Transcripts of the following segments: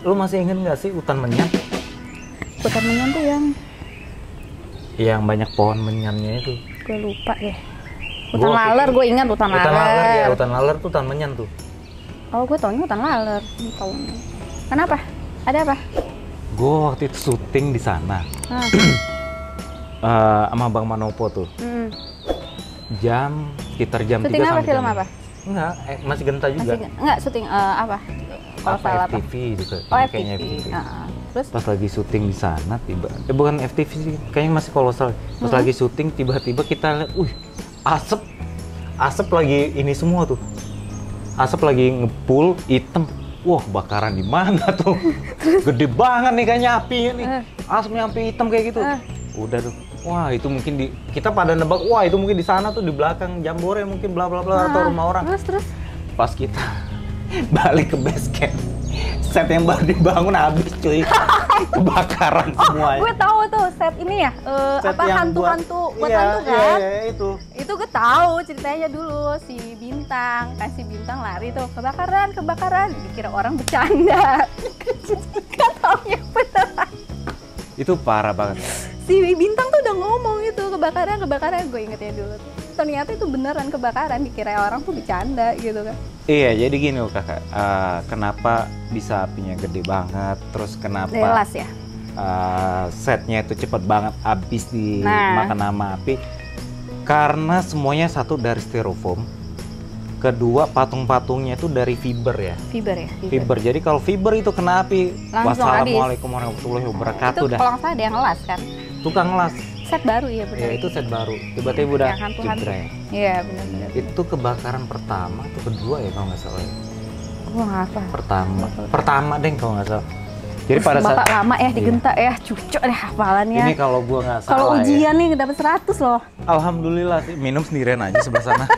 Lu masih inget nggak sih hutan menyan? Hutan menyan tuh yang banyak pohon menyannya itu. gue lupa deh. Hutan laler, gue ingat hutan laler. Hutan laler ya, hutan laler tuh hutan menyan tuh. Oh, gue taunya hutan laler. Taunya. Kenapa? Ada apa? Gue waktu itu syuting di sana. Sama Bang Manopo tuh. Sekitar jam 3 syuting apa, sampai film jam apa? Enggak, masih Genta juga. Enggak, syuting apa? Kalau salah apa? FTV juga. Oh, Kayaknya FTV. Terus? Pas lagi syuting di sana bukan FTV sih, kayaknya masih kolosal. Pas lagi syuting tiba-tiba kita lihat, asap lagi ini semua tuh. Asap lagi ngepul hitam. Wah, bakaran di mana tuh? Gede banget nih kayaknya apinya nih. Asapnya sampai hitam kayak gitu. Udah tuh. Wah, itu mungkin kita pada nebak, wah itu mungkin di sana tuh di belakang Jambore mungkin bla bla bla atau rumah orang. Terus? Pas kita balik ke base camp, set yang baru dibangun habis cuy. Kebakaran semuanya. Gue tahu tuh set ini ya, Set apa yang hantu-hantu buat iya, hantu kan? Iya, itu. Itu gue tahu ceritanya dulu si Bintang, kan si Bintang lari tuh kebakaran, dikira orang bercanda. Kan taunya beneran. Itu parah banget. Si Bintang tuh udah ngomong itu kebakaran, gue ingetnya dulu tuh. Ternyata itu beneran kebakaran, dikira orang tuh bercanda gitu kan. Iya, jadi gini loh kakak, kenapa bisa apinya gede banget, terus kenapa Jelas ya. setnya itu cepet banget habis dimakan sama api, karena semuanya satu dari styrofoam, kedua patung-patungnya itu dari fiber ya. Fiber. Jadi kalau fiber itu kena api, langsung wassalamualaikum warahmatullahi wabarakatuh itu dah. kalau nggak salah ada yang ngelas kan? Tukang ngelas. Set baru ya benar. Ya itu set baru. Tiba-tiba udah jebret. Iya benar-benar. Itu kebakaran pertama atau kedua ya kalau nggak salah. Gua nggak apa. Pertama deh kalau nggak salah. Jadi pada saat Bapak lama ya di Genta ya, cucok deh hafalannya. Ini kalau gua nggak salah. Kalau ujian nih dapat 100 loh. Alhamdulillah sih, minum sendirian aja sebelah sana.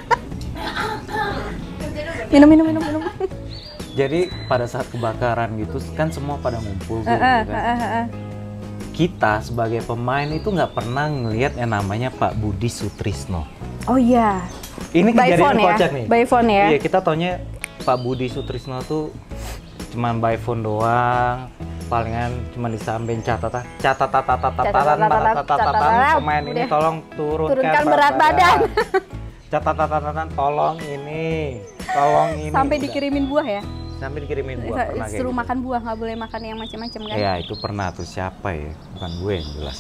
Minum. Jadi pada saat kebakaran gitu kan semua pada ngumpul tuh. Kita sebagai pemain itu nggak pernah ngelihat yang namanya Pak Budi Sutrisno. Oh iya. Ini kejadian kocak nih. By phone ya. Iya, kita taunya Pak Budi Sutrisno tuh cuman by phone doang. Palingan cuma disampein catatan pemain ini tolong turunkan berat badan. Catatan tolong ini. Sampai dikirimin buah ya. Sampai dikirimin buah. Suruh makan buah, nggak boleh makan yang macam-macam kan? Ya itu pernah tuh, siapa ya? Bukan gue yang jelas.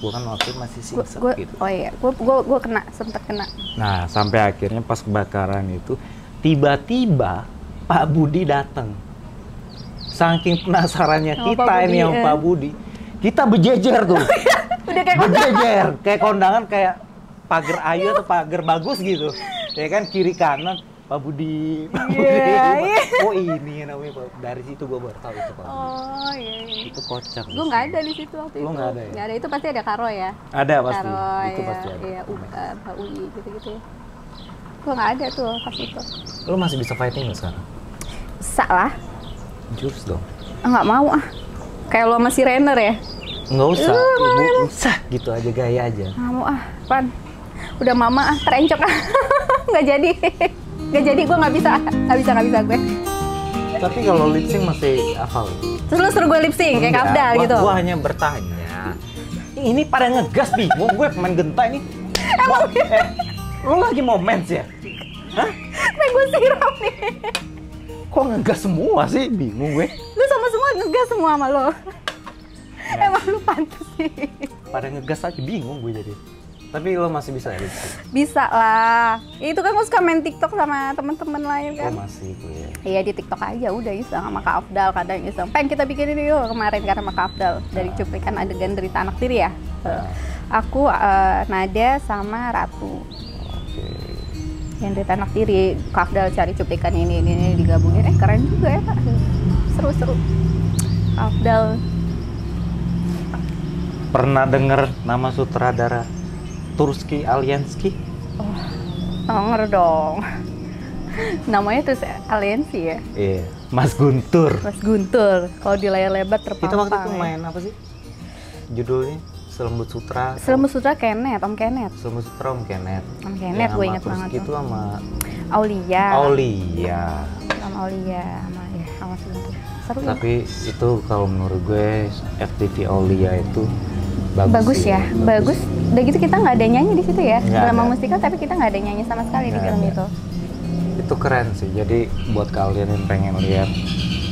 Gue kan waktu itu masih singset gitu. Oh iya, gue sempet kena. Nah sampai akhirnya pas kebakaran itu tiba-tiba Pak Budi datang. Saking penasarannya kita ini yang Pak Budi, kita berjejer tuh. Udah kayak berjejer, kayak kondangan, kayak pagar ayu atau pagar bagus gitu. Ya kan kiri kanan. Pak Budi. Oh ini namanya Pak. Dari situ gue baru tahu itu Pak. Oh iya. Itu kocak. Gue nggak ada di situ waktu itu. Lo nggak ada ya? Nggak ada, itu pasti ada Karo ya. Ada pasti. Karo, itu pasti ada. Iya, Pak UI gitu-gitu. Gue nggak ada tuh pas itu. Lo masih bisa fighting nggak sekarang? Bisa lah. Jurus dong. Nggak mau ah. Kayak lo masih Rainer ya? Nggak usah. Ibu usah gitu aja, gaya aja. Nggak mau ah. Pan. Udah mama ah, terencok ah. Nggak jadi. Nggak jadi, gue nggak bisa gue. Tapi kalau lip sync masih hafal. Terus lu suruh gue lip sync kayak Kafdal gitu? Gue hanya bertanya. Ini pada ngegas bingung gue pemain Genta ini. Emang lu lagi mau mens ya? Hah? Pengen gue siram nih. Kok ngegas semua sih? Bingung gue. Lu sama semua ngegas semua sama lo. Emang lu pantas sih. Pada ngegas aja bingung gue jadi. Tapi lo masih bisa ya? Bisa lah. Itu kan gue suka main TikTok sama teman-teman lain kan. Oh masih gue ya? Iya di TikTok aja udah iseng sama Kak Afdal, kadang iseng. Pengen kita bikin ini yuk kemarin karena sama Kak Afdal. Dari cuplikan adegan Derita Anak Tiri ya. Aku, Nada sama Ratu. Yang Derita Anak Tiri, Kak Afdal cari cuplikan ini digabungin. Keren juga ya Kak. Seru-seru. Kak Afdal. Pernah denger nama sutradara Turski Aliansky? Oh, denger dong. Namanya terus Aliansi ya? Iya, Mas Guntur. Mas Guntur. Kalau di layar lebar terpampang. Kita waktu itu main apa sih? Judulnya Selembut Sutra. Selembut Sutra Kenet, Om Kenet. Selembut Sutra Om Kenet. Om Kenet, gue inget banget tuh. Itu sama Aulia. Aulia. Sama sama Aulia sama segitu. Seru ya? Tapi itu kalau menurut gue FTV Aulia itu Bagus ya, bagus. Udah gitu kita nggak ada nyanyi di situ ya, Nggak drama ada. musikal tapi kita nggak ada nyanyi sama sekali di Nggak film ada. itu. Itu keren sih. Jadi buat kalian yang pengen lihat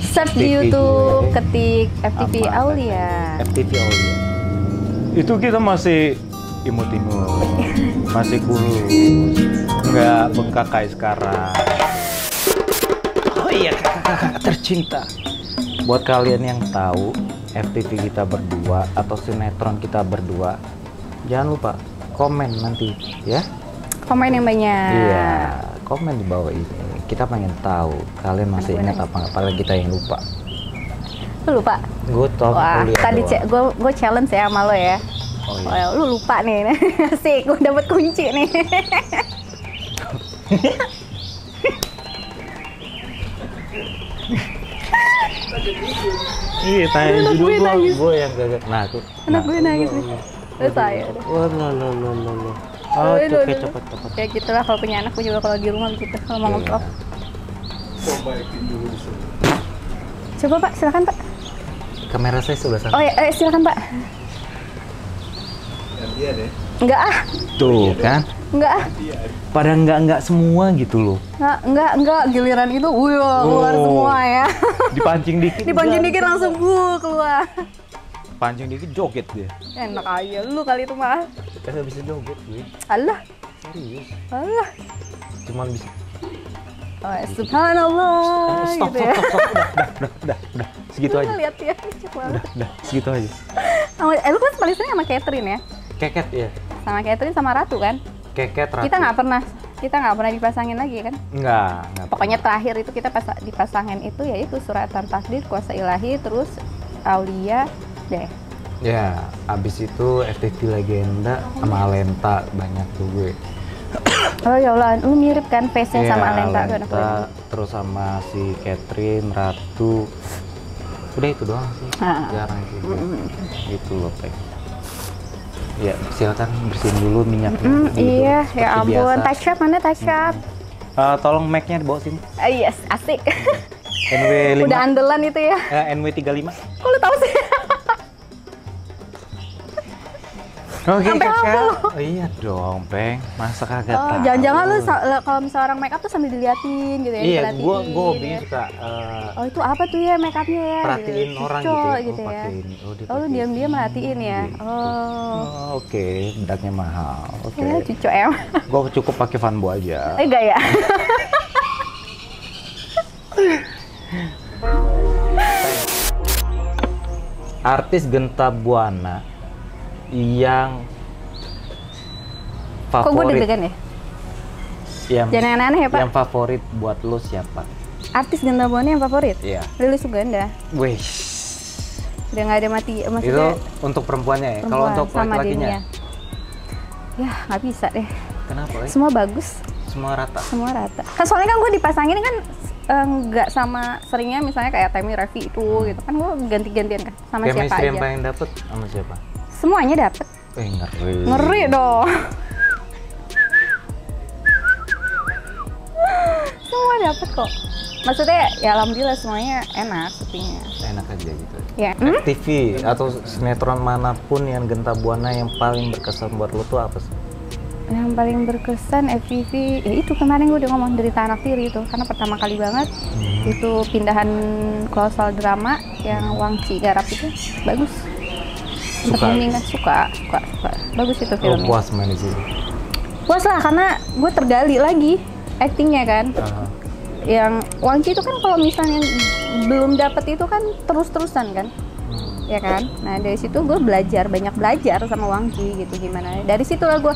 Search di FTV YouTube, gue, ketik FTV sama Aulia. FTV Aulia. Itu kita masih imut-imut, masih kurus, nggak bengkak kayak sekarang. Oh iya kakak tercinta. Buat kalian yang tahu FTV kita berdua atau sinetron kita berdua, jangan lupa komen nanti ya. Komen yang banyak. Iya, komen di bawah ini. Kita pengen tahu kalian masih Anak gue ingat nangis. apa nggak? Padahal kita yang lupa. Lu lupa? Gue tau Wah, kuliah tadi doang. gue challenge ya sama lo ya. Oh, Oh, iya. ya, lu lupa nih. Asik, gue dapet kunci nih. Iya, tanya Anak dulu gue nangis. gue yang gagak. Nah, tuh. Anak gue nangis nih. Lu saya deh. Wah, lo. Oh, Aduh, cepet, aduh. cepet. Ya gitulah kalau punya anak, gue juga kalau di rumah begitu kalau mau Iya. ngevlog. Coba Pak, silakan Pak. Kamera saya sudah sana. Oh ya, silakan Pak. Gantian ya. Enggak ah, Tuh kan, enggak ah. pada enggak semua gitu loh. Enggak, giliran itu keluar Oh. semua ya. Dipancing dikit. Dipancing udah. dikit langsung keluar. Pancing dikit joget dia. Enak aja lu kali itu mah. Kagak bisa joget gue. Allah, Serius. Allah. Cuman bisa. Oh, subhanallah Stop. gitu ya. Udah. Segitu aja. Lihat ya, cek banget. Udah, segitu aja. Lu kan paling sering sama Catherine ya? Keket ya. Sama Catherine sama Ratu kan? Keket Ratu. Kita nggak pernah dipasangin lagi kan? Enggak. Pokoknya terakhir itu kita dipasangin itu yaitu Suratan Takdir, Kuasa Ilahi, terus Aulia deh. Ya, abis itu FTV Legenda sama Alenta banyak tuh gue. Oh ya Allah, lu mirip kan face-nya Iya, sama Alenta tuh anak gue. terus sama si Catherine, Ratu. Udah itu doang sih. Jarang sih. Gitu loh, Pek. Ya, silakan bersihin dulu minyaknya. Gitu, Iya, seperti ya ampun. biasa. Touch up mana touch up? Tolong mic-nya dibawa sini. Yes, asik. NW5. Udah andalan itu ya. NW35. Kok lu tahu sih? Oke, Sampai kakak. hafal. Oh, iya dong, Peng. Masa kagak Oh, tahu? jangan-jangan lu kalau misalnya orang make up tuh sambil diliatin gitu ya, Iya, diperhatiin, gua ya. hobinya suka Oh, itu apa tuh ya make upnya ya? perhatiin gitu. orang Cucok gitu. gitu Oh, ya. pakai ini. Oh, dia Oh, lu pakai diam-diam ini. merhatiin ya. Gitu. Oh. Oke, bedaknya mahal. Oke. Ya, cucok ya. Gua cukup pakai Vanbo aja. Enggak ya? Artis Genta Buana yang Kok gue favorit, deg-degan ya? yang Jangan aneh-aneh ya, Pak. yang favorit buat lo siapa? Artis Genta Buana yang favorit? Iya. Lili Suganda. Wih, Udah nggak ada mati, itu maksudnya untuk perempuannya ya. Kalau perempuan untuk sama laki-lakinya, Denia. Ya, nggak bisa deh. kenapa? Semua bagus, Semua rata. semua rata. Kan soalnya kan gue dipasangin kan nggak sama seringnya misalnya kayak Temi Revi itu gitu kan, gue ganti-gantian kan sama siapa Chemistry yang aja. paling dapet sama siapa? Semuanya dapet. Ngeri. Ngeri dong. Semua dapet kok. Maksudnya ya alhamdulillah semuanya enak sepertinya. Enak aja gitu. Ya. TV atau sinetron manapun yang Genta Buana yang paling berkesan buat lo tuh apa sih? Yang paling berkesan FTV, ya itu kemarin gue udah ngomong Derita Anak Tiri itu, karena pertama kali banget itu pindahan kolosal drama yang Wang Ci garap itu bagus. Suka? Booming kan, suka. Bagus itu Lo filmnya. puas main di sini? Puas lah karena gue tergali lagi actingnya kan. Yang Wang Ci itu kan kalau misalnya belum dapet itu kan terus-terusan kan. Ya kan, nah dari situ gue banyak belajar sama Wang Ci gitu gimana. Dari situ lah gue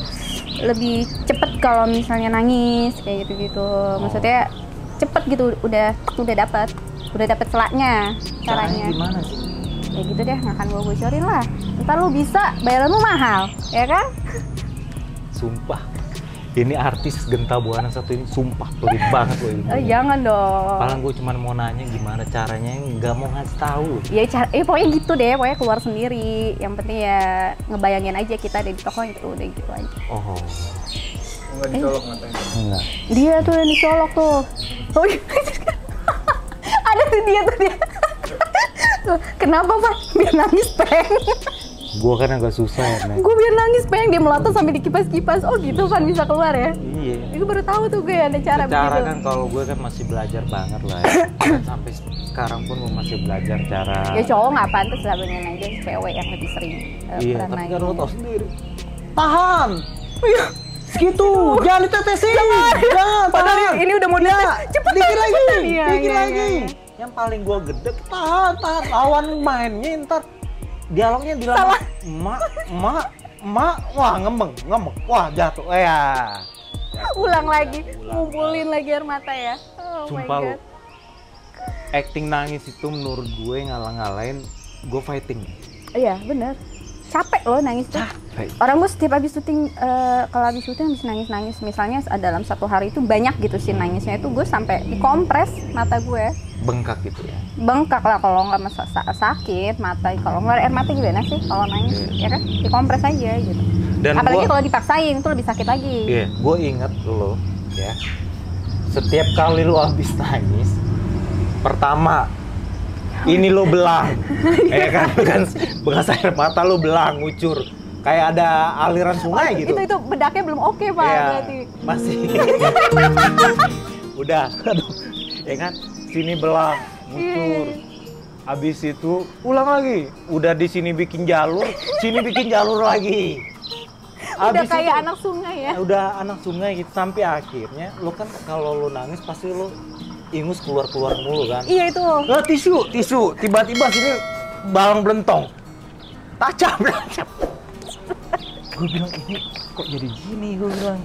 lebih cepet kalau misalnya nangis kayak gitu. Maksudnya cepet gitu, udah dapat celaknya caranya. Gimana sih? Ya gitu deh, nggak akan gue bocorin lah. Ntar lu bisa, bayaran lu mahal, ya kan? Sumpah, ini artis Genta Buana satu ini sumpah pelit banget loh ilmunya. Jangan dong. Paling gue cuma mau nanya gimana caranya, nggak mau ngasih tahu. Ya pokoknya gitu deh, pokoknya keluar sendiri. Yang penting ya ngebayangin aja kita ada di toko itu, udah gitu aja. Oh, Enggak dicolok matanya. enggak. Dia tuh yang dicolok tuh. Oh iya. Itu dia tuh dia. Kenapa Pak? Biar nangis peng. Gue kan agak susah ya, Nek. Gue biar nangis peng, dia melotot sampai dikipas-kipas. Oh gitu Van bisa keluar ya? Iya. Gue baru tahu tuh gue ada cara begitu. Cara kan kalau gue kan masih belajar banget lah ya. Dan sampai sekarang pun gue masih belajar cara. Ya cowok nggak pantas lah pengen aja cewek yang lebih sering Iya, pernah tapi nanya. kan lo tau sendiri. Tahan! Segitu, jangan ditetesin! Jangan, Padahal tahan! ini udah mau dites. Cepet dikit lagi! Iya, Dikit iya, lagi! iya. Yang paling gue gede, tahan! Lawan mainnya ntar dialognya bilang emak, wah ngembeng, wah jatuh, ya. Ulang lagi, ngumpulin lagi air mata ya. Oh Sumpah my lu, god. acting nangis itu menurut gue ngalah-ngalahin gue fighting. Iya bener. Capek loh nangis tuh. Capek. Orang gue setiap habis syuting, kalau habis syuting habis nangis-nangis. Misalnya dalam satu hari itu banyak gitu sih nangisnya itu gue sampai dikompres mata gue. Bengkak gitu ya. Bengkak lah kalau nggak sakit mata. Kalau ngeluar air mata gimana sih kalau nangis? Ya kan dikompres aja gitu. Dan apalagi kalau dipaksain itu lebih sakit lagi. Iya, gue inget lo ya. Setiap kali lo habis nangis, pertama ini lo belang, ya kan bekas air mata lo belang, ngucur, kayak ada aliran sungai gitu. Itu bedaknya belum oke Pak Iya, berarti. masih. Udah, aduh, ya kan, sini belang, ngucur. Habis itu ulang lagi, udah di sini bikin jalur, sini bikin jalur lagi. Udah Abis kayak itu, anak sungai ya. udah anak sungai gitu sampai akhirnya lo kan kalau lo nangis pasti lo ingus keluar mulu kan. Iya itu. Tisu tiba-tiba sini balang belentong tajam. Gue bilang ini kok jadi gini, gue bilang.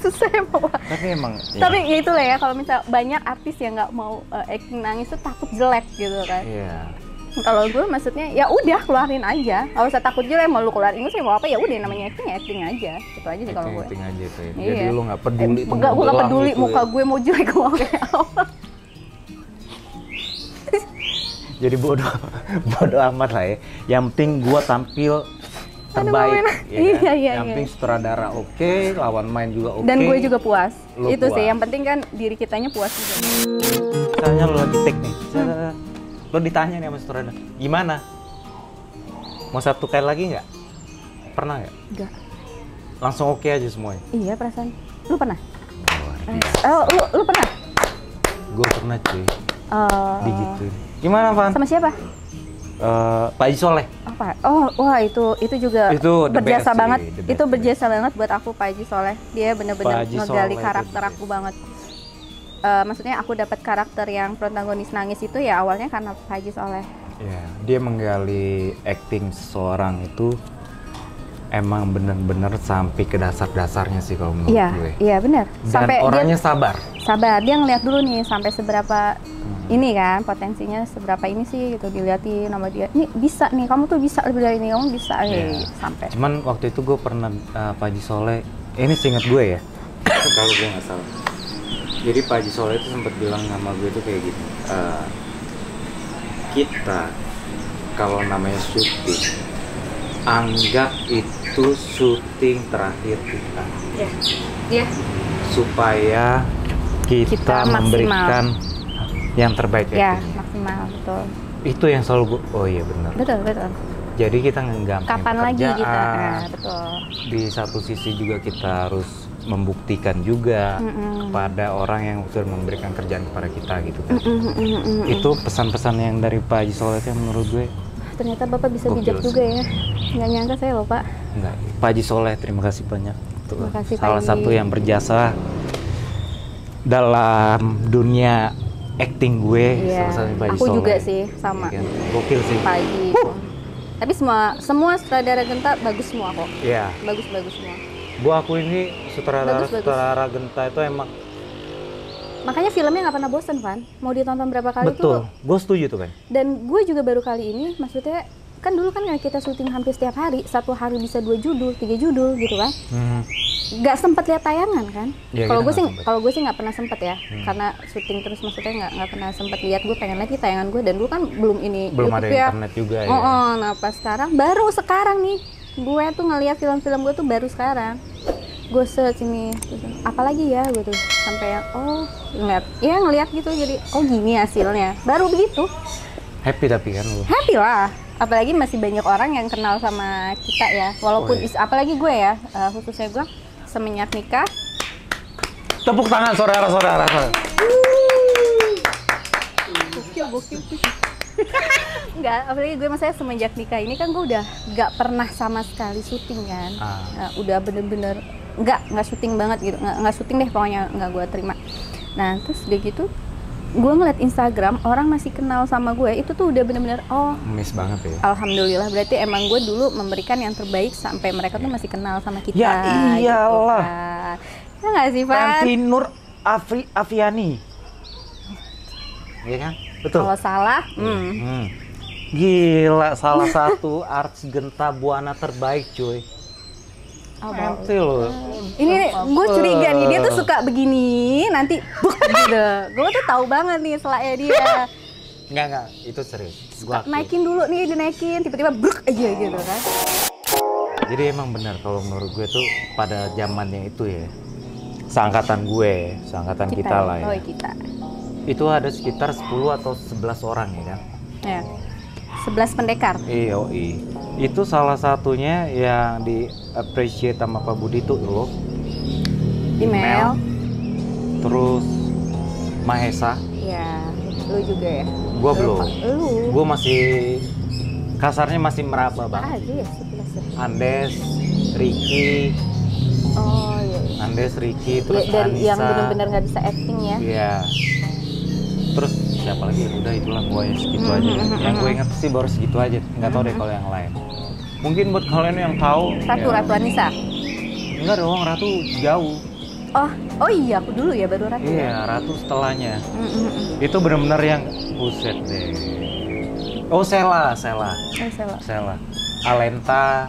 Susah emang Pak. Tapi emang Tapi ya itulah ya kalau misal banyak artis yang nggak mau acting nangis tuh takut jelek gitu kan. iya. Kalau gue maksudnya ya udah keluarin aja, nggak usah takut jelek. Mau lu keluarin ingus ya mau apa ya udah namanya acting ya acting aja, gitu aja sih kalau gue. Acting aja tuh ya. Iya. Jadi lo nggak peduli. Enggak, gue nggak tenggelam peduli gitu muka ya. gue mau jelek mau kayak apa. Jadi bodoh amat lah ya. Yang penting gue tampil terbaik. Aduh, Ya kan? iya. Yang penting sutradara oke, lawan main juga oke. Dan gue juga puas. Lu Itu puas. sih yang penting kan diri kitanya puas juga. Misalnya lo lagi take nih, lo ditanya nih sama sutradara, gimana? Mau satu kali lagi nggak? Pernah nggak? Enggak. Langsung oke aja semuanya? Iya perasaan. Lu pernah? Luar biasa. Oh, lu pernah? Gue pernah cuy, Oh. digituin. Gimana Van? Sama siapa? Pak Haji Soleh. Apa? Oh, wah itu juga Itu the berjasa best banget. sih, the best, Itu the berjasa banget buat aku Pak Haji Soleh. Dia bener-bener Pak Haji ngegali Soleh itu karakter the aku banget. Maksudnya aku dapat karakter yang protagonis nangis itu ya awalnya karena Pak Haji Soleh. Ya, dia menggali acting seseorang itu emang bener-bener sampai ke dasar-dasarnya sih kalau menurut gue. Iya benar. Dan orangnya sabar. Sabar, dia ngeliat dulu nih sampai seberapa ini kan potensinya seberapa ini sih gitu diliatin sama dia. Nih bisa nih, kamu tuh bisa lebih dari ini, kamu bisa Iya. sampai. Cuman waktu itu gue pernah Pak Haji Soleh, ini seingat gue ya, kalau gue nggak salah. Jadi Pak Haji Soleh itu sempat bilang sama gue tuh kayak gitu, kita kalau namanya syuting, anggap itu syuting terakhir kita, Iya. supaya kita Kita memberikan yang terbaik Ya, actingnya. maksimal betul. Itu yang selalu gue, oh iya benar. Betul. Jadi kita ngegampangin Kapan lagi kita? pekerjaan. Betul. Di satu sisi juga kita harus membuktikan juga kepada orang yang sudah memberikan kerjaan kepada kita gitu kan. Itu pesan-pesan yang dari Pak Haji Soleh itu yang menurut gue Ternyata Bapak bisa Gokil bijak sih. juga ya. Nggak nyangka saya loh Pak. enggak. Pak Haji Soleh terima kasih banyak. Itu Terima kasih, Pak salah Haji. satu yang berjasa dalam dunia acting gue. Iya. Salah satunya Pak Haji Aku Soleh. juga sih sama. Iya kan? Gokil sih. Pak Haji. Tapi semua sutradara Genta bagus semua kok. Iya. Bagus semua. Gue aku ini Bagus. sutradara Genta itu emang Makanya filmnya nggak pernah bosan, Van. Mau ditonton berapa kali betul. tuh. Gue setuju tuh kan. Dan gue juga baru kali ini, maksudnya kan dulu kan kita syuting hampir setiap hari, satu hari bisa 2 judul, 3 judul gitu kan. Nggak sempet lihat tayangan kan. Iya, Kalau kita gue sih, nggak sempet. kalau gue sih nggak pernah sempet ya, karena syuting terus maksudnya nggak pernah sempet lihat. Gue pengen lagi tayangan gue dan dulu kan belum ini Belum YouTube ada ya. internet juga ya. Nah pas baru sekarang nih, gue tuh ngelihat film-film gue tuh baru sekarang. gue search ini, apalagi ya gue tuh sampai yang ngeliat gitu, jadi oh gini hasilnya, baru begitu. Happy tapi kan lu? Happy lah, apalagi masih banyak orang yang kenal sama kita ya, walaupun apalagi gue ya, khususnya gue semenjak nikah. Tepuk tangan saudara-saudara. Gokil. Enggak, apalagi gue maksudnya semenjak nikah ini kan gue udah nggak pernah sama sekali syuting kan. Udah bener-bener nggak syuting banget gitu, nggak syuting deh pokoknya, nggak gue terima. Nah terus udah gitu gue ngeliat Instagram orang masih kenal sama gue, itu tuh udah bener-bener miss banget ya. Alhamdulillah, berarti emang gue dulu memberikan yang terbaik sampai mereka tuh masih kenal sama kita. Ya iyalah. Gitu, kan. Ya nggak sih Pak? Tanti Nur Afiani. Iya kan? Betul. Kalau salah, Gila, salah satu artis Genta Buana terbaik cuy. Nanti loh. Ini gue curiga nih, dia tuh suka begini, nanti gitu. Gue tuh tahu banget nih selaknya dia. Enggak, itu serius. Suka naikin dulu nih, dinaikin, tiba-tiba bruk aja gitu kan. Jadi emang benar kalau menurut gue tuh pada zamannya itu ya, seangkatan gue, seangkatan kita lah ya. Oh kita. Itu ada sekitar 10 atau 11 orang ya kan? Ya. 11 pendekar. Iya. Itu salah satunya yang di appreciate sama Pak Budi tuh lo. Email. Terus Mahesa. Ya, lu juga ya. Gua belum. Lu. Gua masih kasarnya masih meraba banget. Aja ya 11 ya. Andes, Ricky. Oh iya. Andes, Ricky, terus ya, dari Anissa. yang benar-benar nggak bisa acting ya. Iya. Terus siapa lagi? Udah itulah pokoknya segitu aja. Yang gue ingat sih baru segitu aja. Nggak tahu deh kalau yang lain. Mungkin buat kalian yang tahu. Ratu Anissa. Enggak dong, Ratu jauh. Oh iya, aku dulu ya baru Ratu. Iya, Ratu setelahnya. Itu benar-benar yang buset deh. Oh, Sela. Alenta.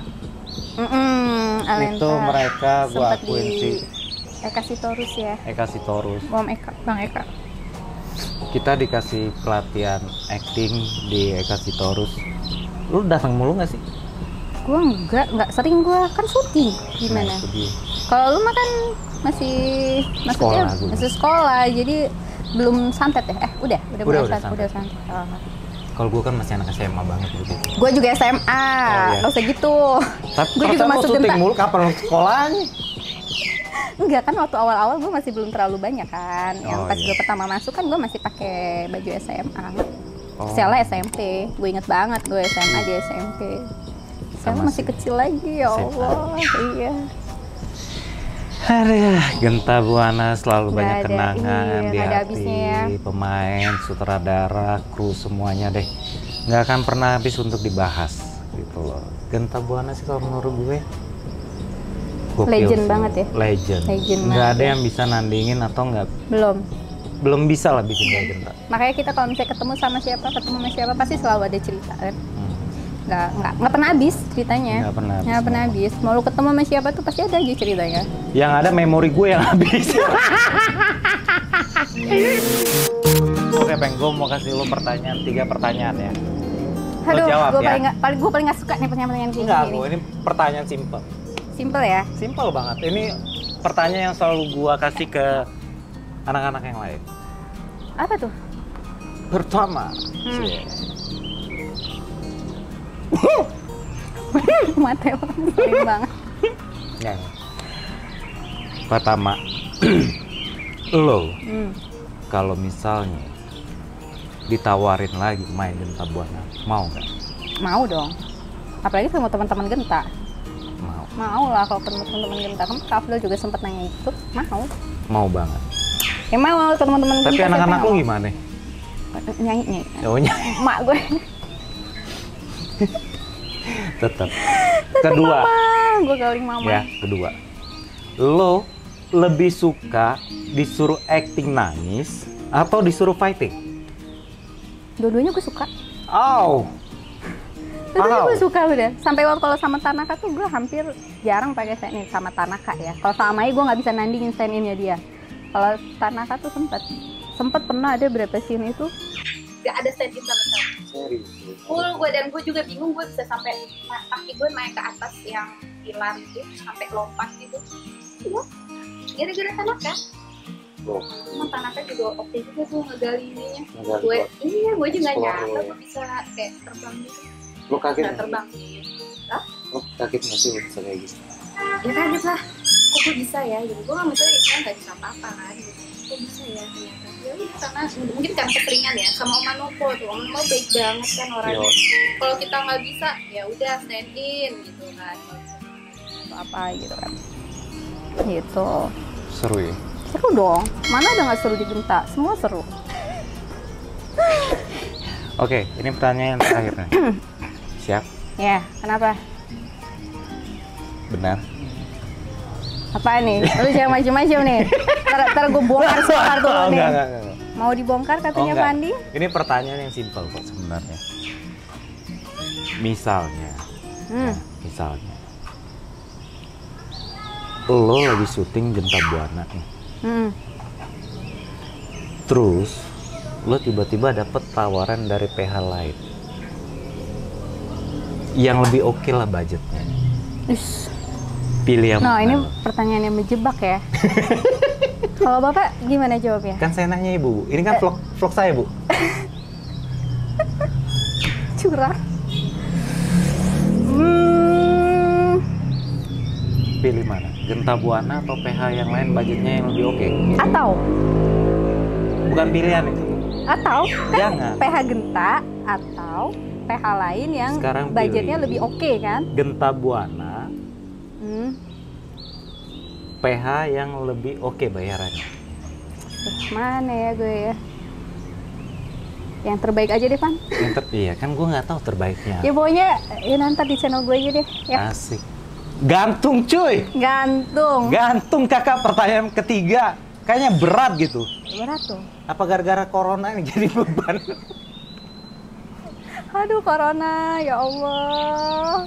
Alenta. Itu mereka gua sempet akuin sih. Eka Sitorus ya. Eka Sitorus. Bang Eka. Kita dikasih pelatihan acting di Eka Sitorus. Lu datang mulu nggak sih? Gua nggak sering, gua kan syuting. Gimana? Kalau lu mah kan masih sekolah, jadi belum santet ya? Udah santet. Kalau gue kan masih anak SMA banget gitu. Gue juga SMA, nggak usah gitu. Tapi gue juga masuk syuting mulu, kapan lu sekolahnya? Enggak kan, waktu awal-awal gue masih belum terlalu banyak kan. Yang pas gue pertama masuk kan gue masih pakai baju SMA. Sela SMP, gue inget banget gue SMA di SMP. Sela masih kecil lagi, ya Allah. Iya. Aduh, Genta Buana selalu banyak kenangan di hati ya. Pemain, sutradara, kru semuanya deh. Nggak akan pernah habis untuk dibahas gitu loh. Genta Buana sih kalau menurut gue legend banget ya. Legend nggak ada yang bisa nandingin atau nggak. Belum bisa lah bikin kayak Genta. Makanya kita kalau misalnya ketemu sama siapa pasti selalu ada cerita kan. Nggak pernah habis ceritanya. Nggak pernah habis. Mau lu ketemu sama siapa tuh pasti ada aja ceritanya. Yang ada memori gue yang habis. Oke, Peng, gue mau kasih lu 3 pertanyaan ya. Aduh, jawab gue paling nggak suka nih pertanyaan kayak gini. Ini pertanyaan simple. Simple ya? Simple banget. Ini pertanyaan yang selalu gue kasih ke anak-anak yang lain. Apa tuh? Pertama. Mate sering banget. Ya. Pertama, lo kalau misalnya ditawarin lagi main Genta Buana, mau nggak? Mau dong. Apalagi sama teman-teman Genta. Mau lah kalau ketemu teman-teman Genta. Kamu Kafdal juga sempat nanya itu. Mau banget. Ya mau teman-teman Genta. Tapi anak-anak lo gimana? Nyanyi. Oh, nyanyi. Mak gue. Tetap. Kedua. Gue galing mama. Ya, kedua. Lo lebih suka disuruh acting nangis atau disuruh fighting? Dua-duanya gue suka. Dua-duanya gue suka udah. Sampai waktu kalau sama Tanaka tuh gue hampir jarang pakai stand in sama Tanaka ya. Kalau sama Mai gue nggak bisa nandingin stand innya dia. Kalau Tanaka tuh sempet pernah ada berapa scene itu gak ada stand in sama sekali. Full gue, dan gue juga bingung gue bisa sampai kaki gue naik ke atas yang pilar itu sampai lompat gitu. Iya. Gara-gara Tanaka. Oh. Emang Tanaka juga oke juga tuh ngegali ininya. Ngegali Gue juga nggak sekolah nyangka lu ya. gue bisa kayak terbang gitu. Lo kaget Bisa nggak? terbang sih. Hah? Lo kaget nggak sih bisa kayak gitu? Ya kaget lah. Kok gue bisa ya? Gitu. Gue nggak misalnya Islam nggak bisa apa-apa kan. Gitu. Kok bisa ya ternyata? Ya udah karena mungkin karena keseringan ya sama Om Manopo tuh. Om Manopo baik banget kan orangnya. Kalau kita nggak bisa, ya udah stand in gitu kan. Apa gitu kan? Gitu. Seru ya? Seru dong. Mana ada nggak seru di Genta? Semua seru. Oke, ini pertanyaan terakhir nih. Siap? Ya, kenapa? Benar? Apa nih? Lu jangan macam-macam nih. Ntar gue bongkar sebentar dulu nih. Enggak. Mau dibongkar katanya enggak. Pandi? Ini pertanyaan yang simpel kok sebenarnya. Misalnya, misalnya, lo lagi syuting Genta Buana nih. Terus, lo tiba-tiba dapet tawaran dari PH lain. Yang lebih oke lah budgetnya. Ish. Pilih yang Nah, mana ini lo? pertanyaan yang menjebak ya. Kalau Bapak gimana jawabnya? Kan saya nanya ibu, ini kan vlog saya bu. Curang. Pilih mana? Genta Buana atau PH yang lain budgetnya yang lebih oke? Atau Bukan pilihan itu. kan Jangan. PH Genta atau PH lain yang Sekarang budgetnya pilih. lebih oke kan? Genta Buana, PH yang lebih oke bayarannya. Mana ya gue ya? Yang terbaik aja deh, Pan. Iya kan gue nggak tahu terbaiknya. Ya pokoknya ya nanti di channel gue aja deh. Ya. Asik. Gantung cuy. Gantung kakak, pertanyaan ketiga. Kayaknya berat gitu. Berat tuh. Apa gara-gara corona ini jadi beban? Aduh, corona, ya Allah.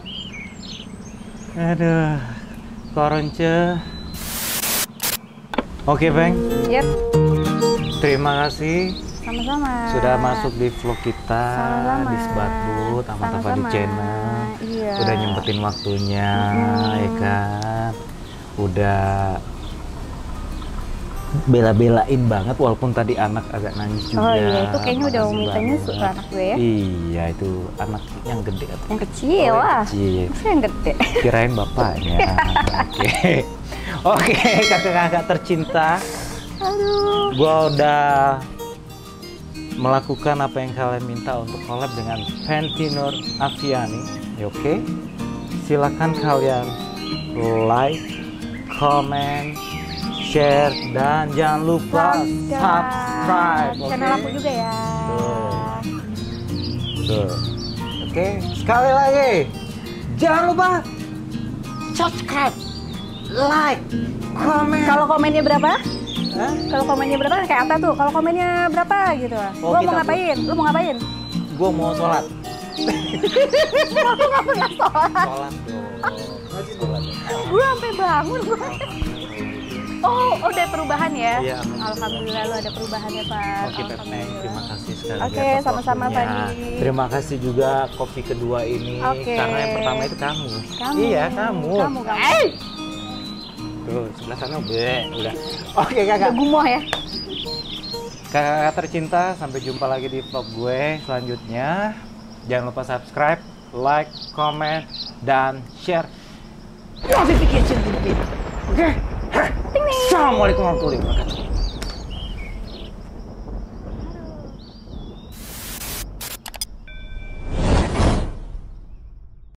Aduh, koronce. Oke, Bang. Yep, Terima kasih sama-sama. sudah masuk di vlog kita Sama-sama. di Sebatbut sama Tava di Sama-sama. channel. Iya. Udah nyempetin waktunya, ya kan. Udah bela-belain banget walaupun tadi anak agak nangis juga. Oh iya, itu kayaknya udah Makasih minta nyusu banget. tuh anak gue ya. Iya, itu anak yang gede atau Yang kecil Oh, yang lah. kecil. Masa yang gede? Kirain bapaknya. Oke, kakak-kakak tercinta. Aduh. Gua udah melakukan apa yang kalian minta untuk collab dengan Fenty Nur Afiani. Ya, oke. Silakan kalian like, comment, share, dan jangan lupa subscribe. Oke? Channel aku juga ya. Tuh. Oke, sekali lagi. Jangan lupa subscribe, like, comment. Kalau komennya berapa? Hah? Kalau komennya berapa? Kayak Atta tuh. Kalau komennya berapa gitu. Oh, Gua kita mau ngapain? Lu mau ngapain? Gua mau sholat. Aku nggak pernah sholat. Sholat dong. Sholat. Gue sampai bangun. Oh, udah perubahan ya? Iya, Alhamdulillah lu ada perubahan ya, Pak. Oke, Pepeng, terima kasih sekali. Oke, atas sama-sama, waktunya. Fandi. Terima kasih juga kopi kedua ini. Oke. Karena yang pertama itu kamu. Kamu. Iya, kamu. Kamu. Tuh, sebelah sana udah. Oke, kakak. Udah gumoh ya? Kakak tercinta, sampai jumpa lagi di vlog gue selanjutnya. Jangan lupa subscribe, like, comment, dan share notification. Oke? Assalamualaikum warahmatullahi wabarakatuh.